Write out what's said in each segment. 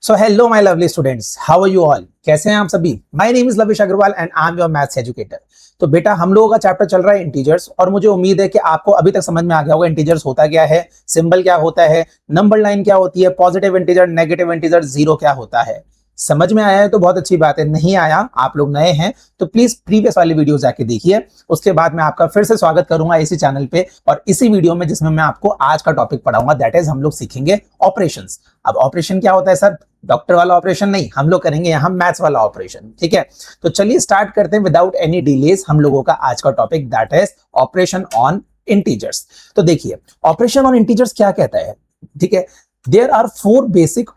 So hello my lovely students, how are you all? कैसे हैं आप सभी? My name is Lavish Agrawal and I am your maths educator. तो बेटा, हम लोगों का चैप्टर चल रहा है इंटीजर्स, और मुझे उम्मीद है कि आपको अभी तक समझ में आ गया होगा इंटीजर्स होता क्या है, सिंबल क्या होता है, नंबर लाइन क्या होती है, positive integer, negative integer, zero क्या होता है। समझ में आया है तो बहुत अच्छी बात है, नहीं आया, आप लोग नए हैं तो प्लीज प्रीवियस वाली वीडियो जाके देखिए। उसके बाद मैं आपका फिर से स्वागत करूंगा इसी चैनल पे और इसी वीडियो में, जिसमें मैं आपको आज का टॉपिक पढ़ाऊंगा, दैट इज हम लोग सीखेंगे ऑपरेशंस। अब ऑपरेशन क्या होता है सर? डॉक्टर वाला ऑपरेशन नहीं, हम लोग करेंगे यहाँ मैथ्स वाला ऑपरेशन। ठीक है, तो चलिए स्टार्ट करते हैं विदाउट एनी डिलेज हम लोगों का आज का topic, that is operation on integers. तो देखिए, ऑपरेशन ऑन इंटीजर्स क्या कहता है? ठीक है, there are 4 basic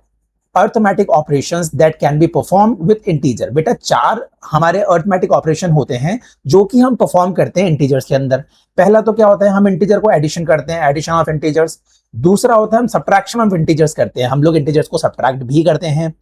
arithmetic operations that can be perform with integer. बेटा, 4 हमारे अर्थमेटिक ऑपरेशन होते हैं जो कि हम परफॉर्म करते हैं इंटीजर्स के अंदर। पहला तो क्या होता है, हम इंटीजर को एडिशन करते हैं, एडिशन ऑफ इंटीजर्स। दूसरा होता है हम सब्ट्रैक्शन ऑफ इंटीजर्स करते हैं, हम लोग इंटीजर्स को सब्ट्रैक्ट भी करते हैं।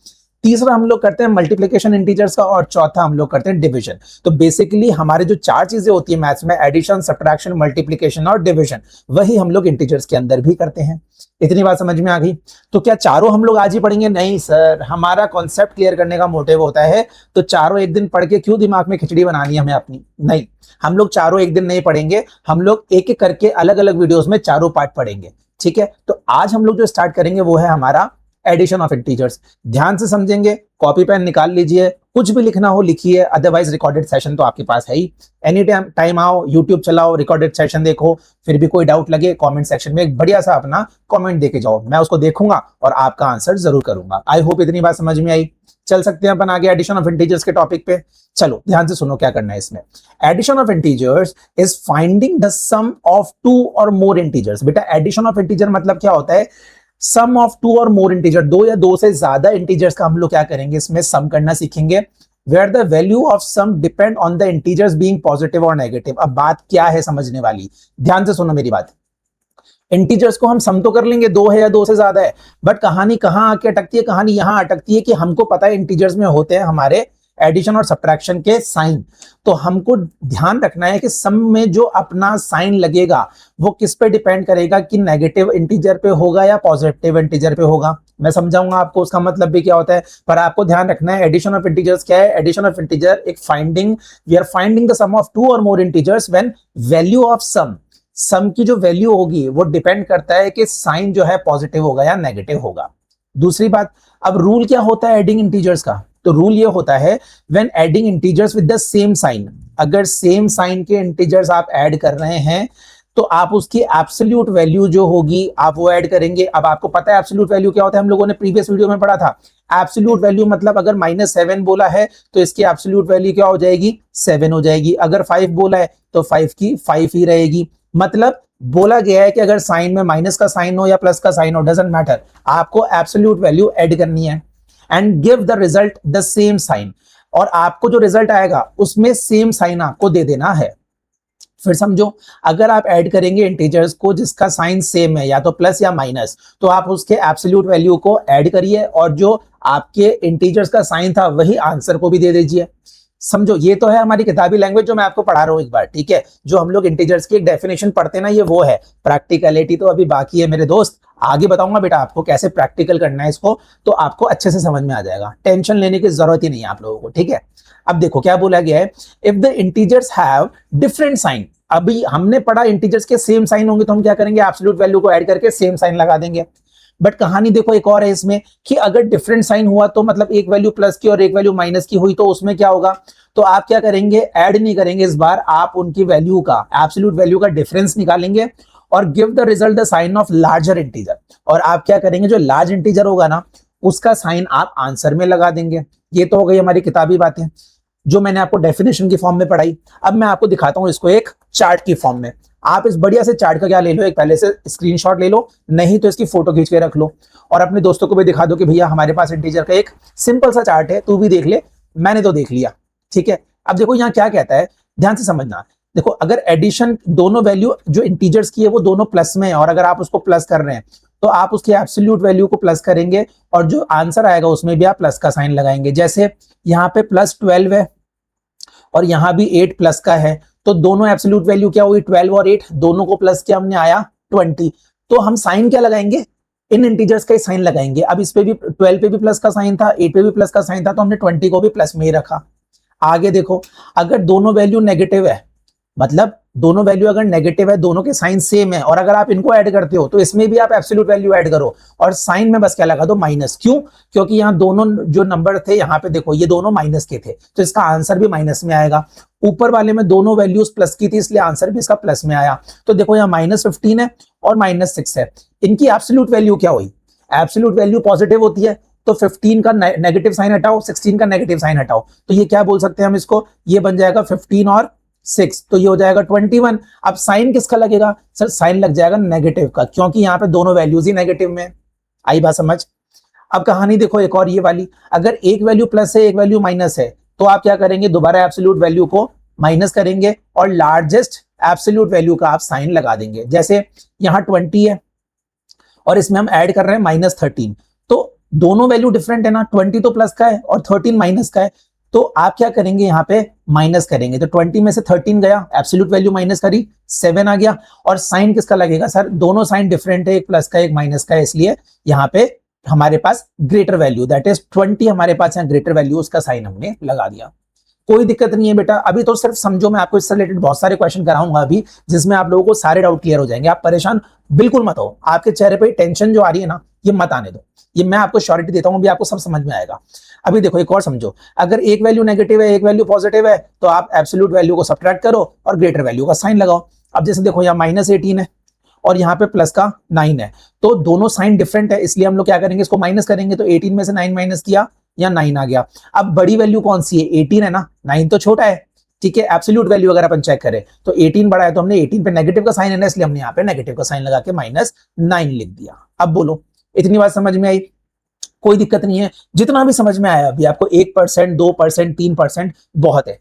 तीसरा हम लोग करते हैं मल्टीप्लिकेशन इंटीजर्स का, और चौथा हम लोग करते हैं डिवीजन। तो बेसिकली हमारे जो 4 चीजें होती है मैथ्स में, एडिशन, सब्ट्रैक्शन, मल्टीप्लिकेशन और डिवीजन, वही हम लोग इंटीजर्स के अंदर भी करते हैं। इतनी बात समझ में आ गई? तो क्या चारों हम लोग आज ही पढ़ेंगे? नहीं सर, हमारा कॉन्सेप्ट क्लियर करने का मोटिव होता है, तो चारों एक दिन पढ़ के क्यों दिमाग में खिचड़ी बनानी है हमें अपनी? नहीं, हम लोग चारों एक दिन नहीं पढ़ेंगे, हम लोग एक एक करके अलग अलग वीडियोस में चारों पार्ट पढ़ेंगे। ठीक है, तो आज हम लोग जो स्टार्ट करेंगे वो है हमारा एडिशन ऑफ इंटीजर्स। ध्यान से समझेंगे, कॉपी पेन निकाल लीजिए, कुछ भी लिखना हो लिखिए, अदरवाइज रिकॉर्डेड सेशन तो आपके पास है ही। एनी टाइम आओ, यूट्यूब चलाओ, रिकॉर्डेड सेशन देखो, फिर भी कोई डाउट लगे कमेंट सेक्शन में एक बढ़िया सा अपना कमेंट देके जाओ, मैं उसको देखूंगा और आपका आंसर जरूर करूंगा। आई होप इतनी बात समझ में आई। चल सकते हैं अपन आगे एडिशन ऑफ इंटीजर्स के टॉपिक पे। चलो ध्यान से सुनो क्या करना है इसमें। Addition of integers is finding the sum of 2 और मोर इंटीजर्स। बेटा, एडिशन ऑफ इंटीजर मतलब क्या होता है? सम ऑफ 2 और मोर इंटीजर, 2 या 2 से ज्यादा इंटीजर्स का हम लोग क्या करेंगे, इसमें सम करना सीखेंगे, where the value of sum depend on the integers being positive और नेगेटिव। अब बात क्या है समझने वाली, ध्यान से सुनो मेरी बात। इंटीजर्स को हम सम तो कर लेंगे, 2 है या 2 से ज्यादा है, बट कहानी कहां आके अटकती है? कहानी यहां अटकती है कि हमको पता है इंटीजर्स में होते हैं हमारे एडिशन और सब्ट्रैक्शन के साइन। तो हमको ध्यान रखना है कि सम में जो अपना साइन लगेगा वो किस पे डिपेंड करेगा, कि नेगेटिव इंटीजर पे होगा या पॉजिटिव इंटीजर पे होगा। मैं समझाऊंगा आपको उसका मतलब भी क्या होता है, पर आपको ध्यान रखना है एडिशन ऑफ इंटीजर्स क्या है। एडिशन ऑफ इंटीजर एक finding, we are finding the sum of 2 और more integers when value of sum की जो वैल्यू होगी वो डिपेंड करता है कि साइन जो है पॉजिटिव होगा या नेगेटिव होगा। दूसरी बात, अब रूल क्या होता है एडिंग इंटीजर्स का? तो रूल ये होता है, when adding integers with the same sign, अगर सेम साइन के इंटीजर्स आप ऐड कर रहे हैं तो आप उसकी एब्सोल्यूट वैल्यू जो होगी आप वो ऐड करेंगे। अब आपको पता है एब्सोल्यूट वैल्यू क्या होता है, हम लोगों ने प्रीवियस वीडियो में पढ़ा था। एब्सोल्यूट वैल्यू मतलब अगर -7 बोला है तो इसकी एब्सोल्यूट वैल्यू क्या हो जाएगी? 7 हो जाएगी। अगर 5 बोला है तो 5 की 5 ही रहेगी। मतलब बोला गया है कि अगर साइन में माइनस का साइन हो या प्लस का साइन हो, डजंट मैटर, आपको एब्सोल्यूट वैल्यू ऐड करनी है and give the result the same sign, और आपको जो रिजल्ट आएगा उसमें सेम साइन आपको दे देना है। फिर समझो, अगर आप ऐड करेंगे इंटीजर्स को जिसका साइन सेम है, या तो प्लस या माइनस, तो आप उसके एब्सोल्यूट वैल्यू को ऐड करिए और जो आपके इंटीजर्स का साइन था वही आंसर को भी दे दीजिए। समझो, ये तो है हमारी किताबी लैंग्वेज जो मैं आपको पढ़ा रहा हूं एक बार। ठीक है, जो हम लोग इंटीजर्स की एक डेफिनेशन पढ़ते हैं ना, ये वो है। प्रैक्टिकलिटी तो अभी बाकी है मेरे दोस्त, आगे बताऊंगा बेटा आपको कैसे प्रैक्टिकल करना है इसको, तो आपको अच्छे से समझ में आ जाएगा। टेंशन लेने की जरूरत ही नहीं है आप लोगों को। ठीक है, अब देखो क्या बोला गया है, if the integers have different sign. अभी हमने पढ़ा इंटीजर्स के सेम साइन होंगे तो हम क्या करेंगे, एब्सोल्यूट वैल्यू को ऐड करके सेम साइन लगा देंगे। बट कहानी देखो एक और है इसमें, कि अगर डिफरेंट साइन हुआ तो मतलब एक वैल्यू प्लस की और एक वैल्यू माइनस की हुई तो उसमें क्या होगा? तो आप क्या करेंगे, ऐड नहीं करेंगे इस बार, आप उनकी वैल्यू का, एब्सोल्यूट वैल्यू का डिफरेंस निकालेंगे और give the result the sign of larger integer. और आप क्या करेंगे, जो लार्ज इंटीजर होगा ना उसका साइन आप आंसर में लगा देंगे। ये तो हो गई हमारी किताबी बातें जो मैंने आपको डेफिनेशन की फॉर्म में पढ़ाई। अब मैं आपको दिखाता हूं इसको एक चार्ट की फॉर्म में। आप इस बढ़िया से चार्ट का क्या ले लो, एक पहले से स्क्रीनशॉट ले लो, नहीं तो इसकी फोटो खींच के रख लो और अपने दोस्तों को भी दिखा दो कि भैया हमारे पास इंटीजर का एक सिंपल सा चार्ट है, तू भी देख ले, मैंने तो देख लिया। ठीक है, अब देखो यहाँ क्या कहता है, ध्यान से समझना। देखो, अगर एडिशन दोनों वैल्यू जो इंटीजर्स की है वो दोनों प्लस में है, और अगर आप उसको प्लस कर रहे हैं तो आप उसकी एब्सोल्यूट वैल्यू को प्लस करेंगे और जो आंसर आएगा उसमें भी आप प्लस का साइन लगाएंगे। जैसे यहाँ पे +12 है और यहाँ भी 8 प्लस का है, तो दोनों एब्सोल्यूट वैल्यू क्या हुई, 12 और 8 दोनों को प्लस किया हमने, आया 20। तो हम साइन क्या लगाएंगे, इन इंटीजर्स का साइन लगाएंगे। अब इस पे भी 12 पे भी प्लस का साइन था, 8 पे भी प्लस का साइन था, तो हमने 20 को भी प्लस में ही रखा। आगे देखो, अगर दोनों वैल्यू नेगेटिव है, मतलब दोनों वैल्यू अगर नेगेटिव है, दोनों के साइन सेम है, और अगर आप इनको ऐड करते हो तो इसमें भी आप एब्सोल्यूट वैल्यू ऐड करो और साइन में बस क्या लगा दो, माइनस। क्यों? क्योंकि यहाँ दोनों जो नंबर थे, यहाँ पे देखो ये दोनों माइनस के थे, तो इसका आंसर भी माइनस में आएगा। ऊपर वाले में दोनों वैल्यूज प्लस की थी, इसलिए आंसर भी इसका प्लस में आया। तो देखो यहाँ -15 है और -6 है, इनकी एब्सोल्यूट वैल्यू क्या हुई? एब्सोल्यूट वैल्यू पॉजिटिव होती है, तो 15 का नेगेटिव साइन हटाओ, 16 का नेगेटिव साइन हटाओ, तो ये क्या बोल सकते हैं हम इसको, ये बन जाएगा 15 और 6, तो ये हो जाएगा 21। अब साइन किसका लगेगा? सर साइन लग जाएगा नेगेटिव का, क्योंकि यहाँ पे दोनों वैल्यूज ही नेगेटिव में। आई बात समझ? अब कहानी देखो एक और ये वाली, अगर एक वैल्यू प्लस है एक वैल्यू माइनस है, तो आप क्या करेंगे, दोबारा एब्सोल्यूट वैल्यू को माइनस करेंगे और लार्जेस्ट एब्सोल्यूट वैल्यू का आप साइन लगा देंगे। जैसे यहाँ 20 है और इसमें हम ऐड कर रहे हैं -13, तो दोनों वैल्यू डिफरेंट है ना, 20 तो प्लस का है और 13 माइनस का है, तो आप क्या करेंगे, यहाँ पे माइनस करेंगे, तो 20 में से 13 गया, एब्सोल्यूट वैल्यू माइनस करी, 7 आ गया। और साइन किसका लगेगा? सर दोनों साइन डिफरेंट है, एक प्लस का एक माइनस का है, इसलिए यहाँ पे हमारे पास ग्रेटर वैल्यू, दैट इज 20 हमारे पास यहाँ ग्रेटर वैल्यू, उसका साइन हमने लगा दिया। कोई दिक्कत नहीं है बेटा, अभी तो सिर्फ समझो, मैं आपको इससे रिलेटेड बहुत सारे क्वेश्चन कराऊंगा अभी, जिसमें आप लोगों को सारे डाउट क्लियर हो जाएंगे। आप परेशान बिल्कुल मत हो, आपके चेहरे पे टेंशन जो आ रही है ना, ये मत आने दो, ये मैं आपको श्योरिटी देता हूं, अभी आपको सब समझ में आएगा। अभी देखो एक और समझो, अगर एक वैल्यू नेगेटिव है एक वैल्यू पॉजिटिव है, तो आप एब्सोल्यूट वैल्यू को सब्ट्रैक्ट करो और ग्रेटर वैल्यू का साइन लगाओ। अब जैसे देखो यहाँ -18 है और यहाँ पे प्लस का 9 है, तो दोनों साइन डिफरेंट है, इसलिए हम लोग क्या करेंगे, इसको माइनस करेंगे, तो 18 में से 9 माइनस किया, या 9 आ गया। अब बड़ी वैल्यू कौन सी है? 18 है ना, 9 तो छोटा है, ठीक है। एब्सोल्यूट वैल्यू अगर अपन चेक करें तो 18 बड़ा है, तो हमने 18 पे नेगेटिव का साइन है ना, इसलिए हमने यहाँ पे नेगेटिव का साइन लगा के -9 लिख दिया। अब बोलो, इतनी बात समझ में आई? कोई दिक्कत नहीं है, जितना भी समझ में आया अभी आपको, 1%, 2%, 3% बहुत है,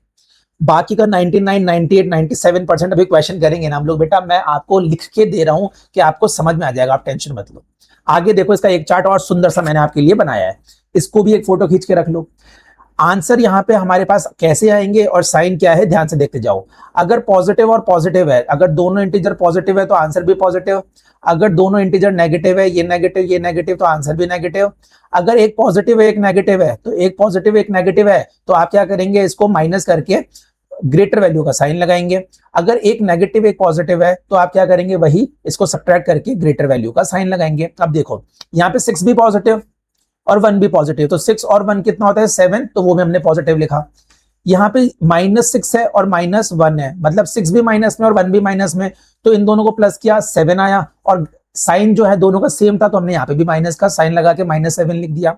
बाकी का 99, 98, 97% अभी क्वेश्चन करेंगे ना हम लोग। बेटा मैं आपको लिख के दे रहा हूं कि आपको समझ में आ जाएगा, आप टेंशन मत लो। आगे देखो, इसका एक चार्ट और सुंदर सा मैंने आपके लिए बनाया है, इसको भी एक फोटो खींच के रख लो। आंसर यहाँ पे हमारे पास कैसे आएंगे और साइन क्या है, ध्यान से देखते जाओ। अगर पॉजिटिव और पॉजिटिव है, अगर दोनों इंटीजर पॉजिटिव है तो आंसर भी पॉजिटिव, अगर दोनों इंटीजर नेगेटिव है, ये नेगेटिव तो आंसर भी नेगेटिव। अगर एक पॉजिटिव है एक नेगेटिव है, तो एक पॉजिटिव एक नेगेटिव है, तो आप क्या करेंगे, इसको माइनस करके ग्रेटर वैल्यू का साइन लगाएंगे। अगर एक नेगेटिव एक पॉजिटिव है, तो आप क्या करेंगे, वही इसको सब्ट्रैक्ट करके ग्रेटर वैल्यू का साइन लगाएंगे। अब देखो यहाँ पे 6 भी पॉजिटिव और 1 भी पॉजिटिव, तो 6 और 1 कितना होता है, 7, तो वो भी हमने पॉजिटिव लिखा। यहाँ पे -6 है और -1 है, मतलब 6 भी माइनस में और 1 भी माइनस में, तो इन दोनों को प्लस किया, 7 आया, और साइन जो है दोनों का सेम था, तो हमने यहाँ पे भी माइनस का साइन लगा के -7 लिख दिया।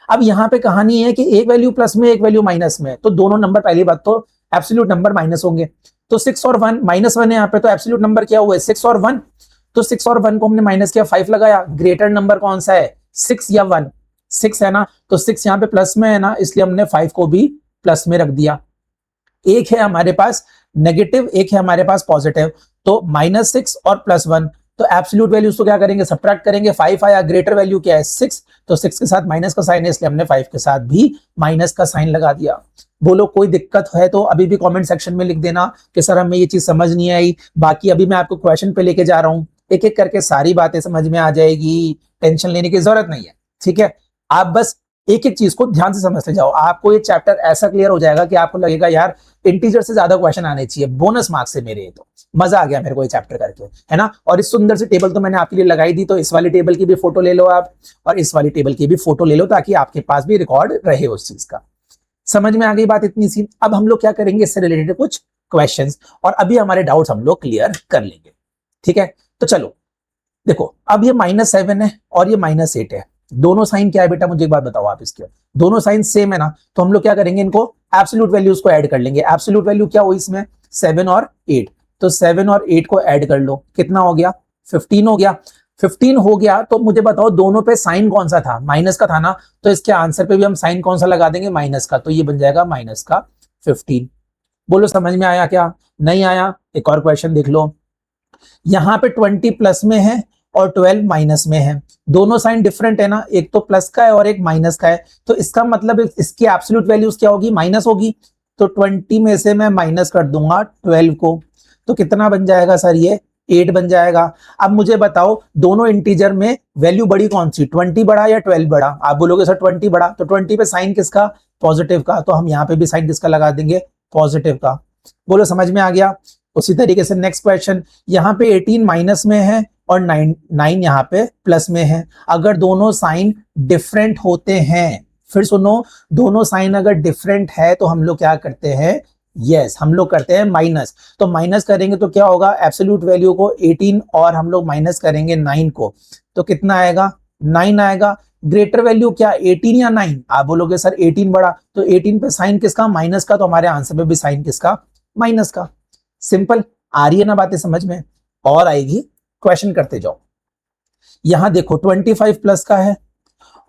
अब यहाँ पे कहानी है कि एक वैल्यू प्लस में एक वैल्यू माइनस में, तो दोनों नंबर, पहली बात तो एब्सोल्यूट नंबर माइनस होंगे, तो 6 और 1, -1 है यहाँ पे, तो एब्सोल्यूट नंबर क्या हुआ है, 6 और 1, तो 6 और 1 को हमने माइनस किया, 5 लगाया। ग्रेटर नंबर कौन सा है, 6 या 1? 6 है ना, तो 6 यहाँ पे प्लस में है ना, इसलिए हमने 5 को भी प्लस में रख दिया। एक है हमारे पास नेगेटिव, एक है हमारे पास पॉजिटिव, तो -6 और +1, तो एब्सोल्यूट वैल्यूज तो क्या करेंगे, सब्ट्रैक्ट करेंगे। 5 आया, ग्रेटर वैल्यू क्या है, 6, तो 6 के साथ माइनस का साइन है, इसलिए हमने 5 के साथ भी माइनस का साइन लगा दिया। बोलो कोई दिक्कत है तो अभी भी कमेंट सेक्शन में लिख देना कि सर हमें ये चीज समझ नहीं आई। बाकी अभी मैं आपको क्वेश्चन पे लेके जा रहा हूं, एक एक करके सारी बातें समझ में आ जाएगी, टेंशन लेने की जरूरत नहीं है, ठीक है। आप बस एक एक चीज को ध्यान से समझते जाओ, आपको ये चैप्टर ऐसा क्लियर हो जाएगा कि आपको लगेगा यार इंटीजर से ज्यादा क्वेश्चन आने चाहिए, बोनस मार्क्स से मेरे, तो मजा आ गया मेरे को ये चैप्टर करके, है ना। और इस सुंदर सी टेबल तो मैंने आपके लिए लगाई दी, तो इस वाली टेबल की भी फोटो ले लो आप, और इस वाली टेबल की भी फोटो ले लो, ताकि आपके पास भी रिकॉर्ड रहे उस चीज का। समझ में आ गई बात इतनी सी? अब हम लोग क्या करेंगे, इससे रिलेटेड कुछ क्वेश्चंस, और अभी हमारे डाउट्स हम लोग क्लियर कर लेंगे, ठीक है। तो चलो देखो, अब ये -7 है और ये -8 है, दोनों साइन क्या है बेटा, मुझे एक बात बताओ आप, इसके दोनों साइन सेम है ना, तो हम लोग क्या करेंगे, इनको एब्सोल्यूट वैल्यूज को ऐड कर लेंगे। एब्सोल्यूट वैल्यू क्या हुई इसमें, 7 और 8, तो 7 और 8 को ऐड कर लो, कितना हो गया, 15 हो गया। 15 हो गया, तो मुझे बताओ दोनों पे साइन कौन सा था, माइनस का था ना, तो इसके आंसर पे भी हम साइन कौन सा लगा देंगे, माइनस का, तो ये बन जाएगा -15। बोलो समझ में आया क्या, नहीं आया? एक और क्वेश्चन देख लो, यहाँ पे 20 प्लस में है और 12 माइनस में है, दोनों साइन डिफरेंट है ना, एक तो प्लस का है और एक माइनस का है, तो इसका मतलब इसकी एब्सोल्यूट वैल्यूज क्या होगी, माइनस होगी, तो 20 में से मैं माइनस कर दूंगा 12 को, तो कितना बन जाएगा सर, ये 8 बन जाएगा। अब मुझे बताओ दोनों इंटीजर में वैल्यू बड़ी कौन सी, 20 बड़ा या 12 बड़ा? आप बोलोगे सर 20 बड़ा, तो 20 पे साइन किसका, पॉजिटिव का, तो हम यहाँ पे भी साइन किसका लगा देंगे, पॉजिटिव का। बोलो समझ में आ गया। उसी तरीके से नेक्स्ट क्वेश्चन, यहाँ पे 18 माइनस में है और 9 यहाँ पे प्लस में है। अगर दोनों साइन डिफरेंट होते हैं, फिर सुनो, दोनों साइन अगर डिफरेंट है तो हम लोग क्या करते हैं, यस हम लोग करते हैं माइनस। तो माइनस करेंगे तो क्या होगा, एब्सोल्यूट वैल्यू को 18 और हम लोग माइनस करेंगे 9 को, तो कितना आएगा, 9 आएगा। ग्रेटर वैल्यू क्या, 18 या 9? आप बोलोगे सर 18 बड़ा, तो 18 पे साइन किसका, माइनस का, तो हमारे आंसर पे भी साइन किसका, माइनस का। सिंपल, आ रही है ना बातें समझ में, और आएगी, क्वेश्चन करते जाओ। यहां देखो 25 प्लस का है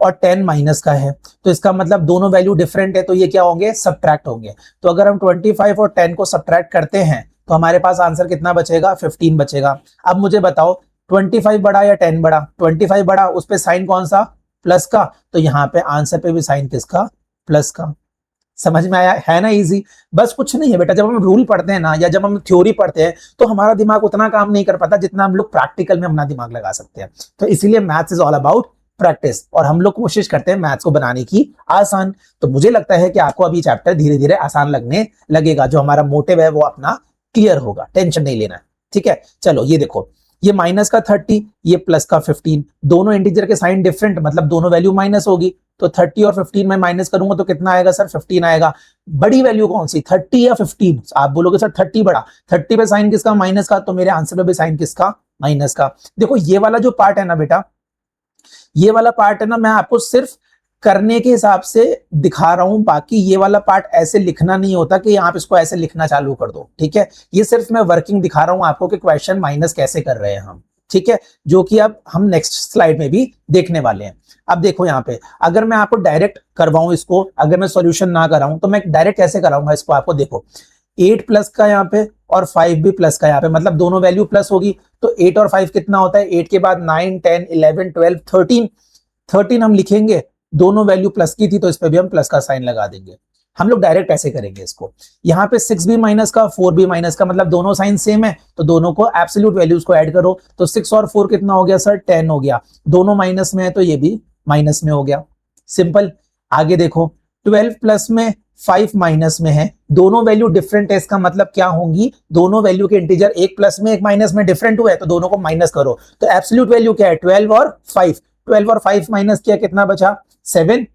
और 10 माइनस का है, तो इसका मतलब दोनों वैल्यू डिफरेंट है, तो ये क्या होंगे, सब्ट्रैक्ट होंगे। तो अगर हम 25 और 10 को सब्ट्रैक्ट करते हैं तो हमारे पास आंसर कितना बचेगा, 15 बचेगा। अब मुझे बताओ 25 बड़ा या 10 बड़ा? 25 बड़ा, उस पे साइन कौन सा, प्लस का, तो यहाँ पे आंसर पे भी साइन किसका, प्लस का। समझ में आया है ना, इजी। बस कुछ नहीं है बेटा, जब हम रूल पढ़ते हैं ना या जब हम थ्योरी पढ़ते हैं तो हमारा दिमाग उतना काम नहीं कर पाता जितना हम लोग प्रैक्टिकल में अपना दिमाग लगा सकते हैं। तो इसीलिए maths is all about practice, और हम लोग कोशिश करते हैं मैथ्स को बनाने की आसान। तो मुझे लगता है कि आपको अभी चैप्टर धीरे धीरे आसान लगने लगेगा, जो हमारा मोटिव है वो अपना क्लियर होगा, टेंशन नहीं लेना। ठीक है, चलो ये देखो, ये माइनस का 30, ये प्लस का 15, दोनों इंटीजर के साइन डिफरेंट, मतलब दोनों वैल्यू माइनस होगी, तो 30 और 15 में माइनस करूंगा तो कितना आएगा सर, 15 आएगा। बड़ी वैल्यू कौन सी, 30 या 15? आप बोलोगे सर 30 बड़ा, 30 पे साइन किसका, माइनस का, तो मेरे आंसर पे भी साइन किसका, माइनस का। देखो ये वाला जो पार्ट है ना बेटा, ये वाला पार्ट है ना, मैं आपको सिर्फ करने के हिसाब से दिखा रहा हूं, बाकी ये वाला पार्ट ऐसे लिखना नहीं होता कि आप इसको ऐसे लिखना चालू कर दो। ठीक है, ये सिर्फ मैं वर्किंग दिखा रहा हूं आपको कि क्वेश्चन माइनस कैसे कर रहे हैं हम। ठीक है, जो कि अब हम नेक्स्ट स्लाइड में भी देखने वाले हैं। अब देखो यहाँ पे, अगर मैं आपको डायरेक्ट करवाऊं इसको, अगर मैं सॉल्यूशन ना कराऊं तो मैं डायरेक्ट कैसे कराऊंगा इसको, आपको देखो 8 प्लस का यहाँ पे और 5 भी प्लस का यहाँ पे, मतलब दोनों वैल्यू प्लस होगी, तो 8 और 5 कितना होता है, 8 के बाद 9 10 11 12 13 हम लिखेंगे, दोनों वैल्यू प्लस की थी तो इस पे भी हम प्लस का साइन लगा देंगे। हम लोग डायरेक्ट ऐसे करेंगे इसको। यहाँ पे 6 भी माइनस का 4 भी माइनस का, मतलब दोनों साइन सेम है, तो दोनों को एब्सोल्यूट वैल्यूज को ऐड करो, तो 6 और 4 कितना हो गया सर, 10 हो गया। दोनों माइनस में है तो ये भी माइनस में हो गया। सिंपल। आगे देखो 12 प्लस में 5 माइनस में है, दोनों वैल्यू डिफरेंट है, इसका मतलब क्या होंगी, दोनों वैल्यू के इंटीजर एक प्लस में एक माइनस में डिफरेंट हुए, तो दोनों को माइनस करो, तो एब्सोल्यूट वैल्यू क्या है, 12 और 5। 12 और 5 माइनस किया, कितना बचा, 7।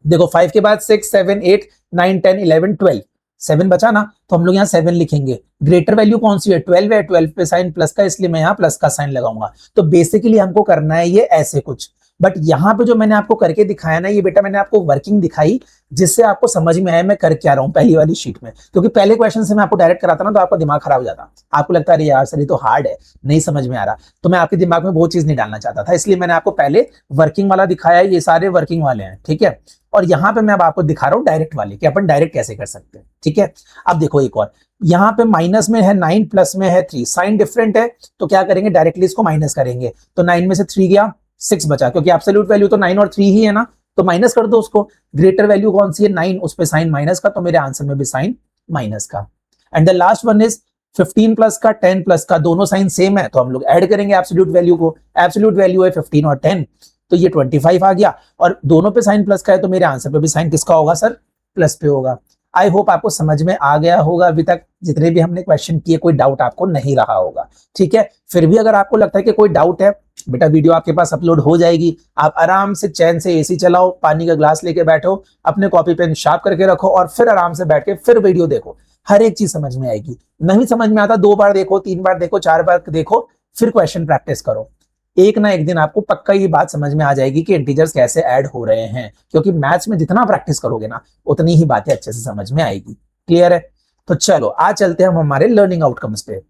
देखो 5 के बाद 6 7 8 9 10 11 12, 7 बचा ना, तो हम लोग यहाँ 7 लिखेंगे। ग्रेटर वैल्यू कौन सी है, 12 है, 12 पे साइन प्लस का, इसलिए मैं यहाँ प्लस का साइन लगाऊंगा। तो बेसिकली हमको करना है ये ऐसे कुछ, बट यहाँ पे जो मैंने आपको करके दिखाया ना, ये बेटा मैंने आपको वर्किंग दिखाई जिससे आपको समझ में आया मैं कर क्या रहा हूँ पहली वाली शीट में। क्योंकि पहले क्वेश्चन से मैं आपको डायरेक्ट कराता ना तो आपका दिमाग खराब हो जाता, आपको लगता है अरे यार सर ये तो हार्ड है, नहीं समझ में आ रहा, तो मैं आपके दिमाग में वो चीज नहीं डालना चाहता था, इसलिए मैंने आपको पहले वर्किंग वाला दिखाया है। ये सारे वर्किंग वाले हैं, ठीक है, और यहाँ पे मैं अब आपको दिखा रहा हूँ डायरेक्ट वाले कि अपन डायरेक्ट कैसे कर सकते हैं। ठीक है, अब देखो एक और, यहाँ पे माइनस में है 9 प्लस में है 3, साइन डिफरेंट है, तो क्या करेंगे, डायरेक्टली इसको माइनस करेंगे, तो 9 में से 3 गया, 6 बचा, क्योंकि एब्सोल्यूट वैल्यू तो 9 और 3 ही है ना, तो माइनस कर दो उसको। ग्रेटर वैल्यू कौन सी है, 9, उस पे साइन माइनस का, तो मेरे आंसर में भी साइन माइनस का। And the last one is 15 plus का 10 प्लस का, दोनों साइन सेम है, तो हम लोग ऐड करेंगे एब्सोल्यूट वैल्यू को। एब्सोल्यूट वैल्यू है 15 और 10, तो ये 25 आ गया, और दोनों पे साइन प्लस का है, तो मेरे आंसर पे भी साइन किसका होगा सर, प्लस पे होगा। आई होप आपको समझ में आ गया होगा, अभी तक जितने भी हमने क्वेश्चन किए कोई डाउट आपको नहीं रहा होगा। ठीक है, फिर भी अगर आपको लगता है कि कोई डाउट है, बेटा वीडियो आपके पास अपलोड हो जाएगी, आप आराम से चैन से एसी चलाओ, पानी का ग्लास लेके बैठो, अपने कॉपी पेन शार्प करके रखो, और फिर आराम से बैठ के फिर वीडियो देखो, हर एक चीज समझ में आएगी। नहीं समझ में आता 2 बार देखो, 3 बार देखो, 4 बार देखो, फिर क्वेश्चन प्रैक्टिस करो, एक ना एक दिन आपको पक्का ये बात समझ में आ जाएगी कि इंटीजर्स कैसे ऐड हो रहे हैं, क्योंकि मैथ्स में जितना प्रैक्टिस करोगे ना उतनी ही बातें अच्छे से समझ में आएगी। क्लियर है, तो चलो आज चलते हैं हम हमारे लर्निंग आउटकम्स पे।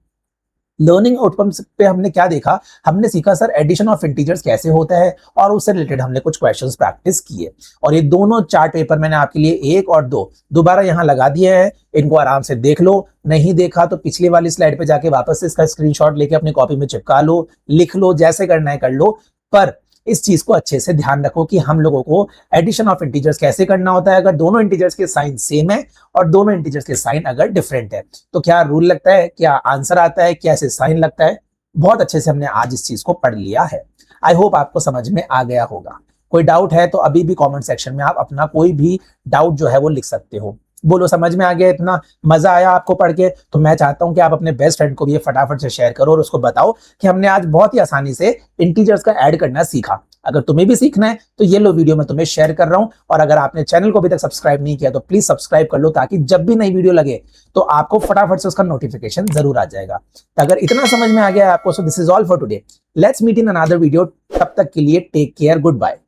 लर्निंग आउटकम्स पे हमने क्या देखा, हमने सीखा सर एडिशन ऑफ इंटीजर्स कैसे होता है, और उससे रिलेटेड हमने कुछ क्वेश्चंस प्रैक्टिस किए, और ये दोनों चार्ट पेपर मैंने आपके लिए 1 और 2 दोबारा यहाँ लगा दिए हैं, इनको आराम से देख लो। नहीं देखा तो पिछली वाली स्लाइड पे जाके वापस से इसका स्क्रीनशॉट लेके अपनी कॉपी में चिपका लो, लिख लो, जैसे करना है कर लो, पर इस चीज को अच्छे से ध्यान रखो कि हम लोगों को एडिशन ऑफ इंटीजर्स कैसे करना होता है अगर दोनों इंटीजर्स के साइन सेम है और दोनों इंटीजर्स के साइन अगर डिफरेंट है। तो क्या रूल लगता है, क्या आंसर आता है, क्या ऐसे साइन लगता है, बहुत अच्छे से हमने आज इस चीज को पढ़ लिया है। आई होप आपको समझ में आ गया होगा। कोई डाउट है तो अभी भी कमेंट सेक्शन में आप अपना कोई भी डाउट जो है वो लिख सकते हो। बोलो समझ में आ गया? इतना मजा आया आपको पढ़ के? तो मैं चाहता हूं कि आप अपने बेस्ट फ्रेंड को भी ये फटाफट से शेयर करो और उसको बताओ कि हमने आज बहुत ही आसानी से इंटीजर्स का ऐड करना सीखा। अगर तुम्हें भी सीखना है तो ये लो वीडियो मैं तुम्हें शेयर कर रहा हूं, और अगर आपने चैनल को अभी तक सब्सक्राइब नहीं किया तो प्लीज सब्सक्राइब कर लो, ताकि जब भी नई वीडियो लगे तो आपको फटाफट से उसका नोटिफिकेशन जरूर आ जाएगा। तो अगर इतना समझ में आ गया है आपको, so this is all for today. Let's meet in another video. तब तक के लिए टेक केयर, गुड बाय।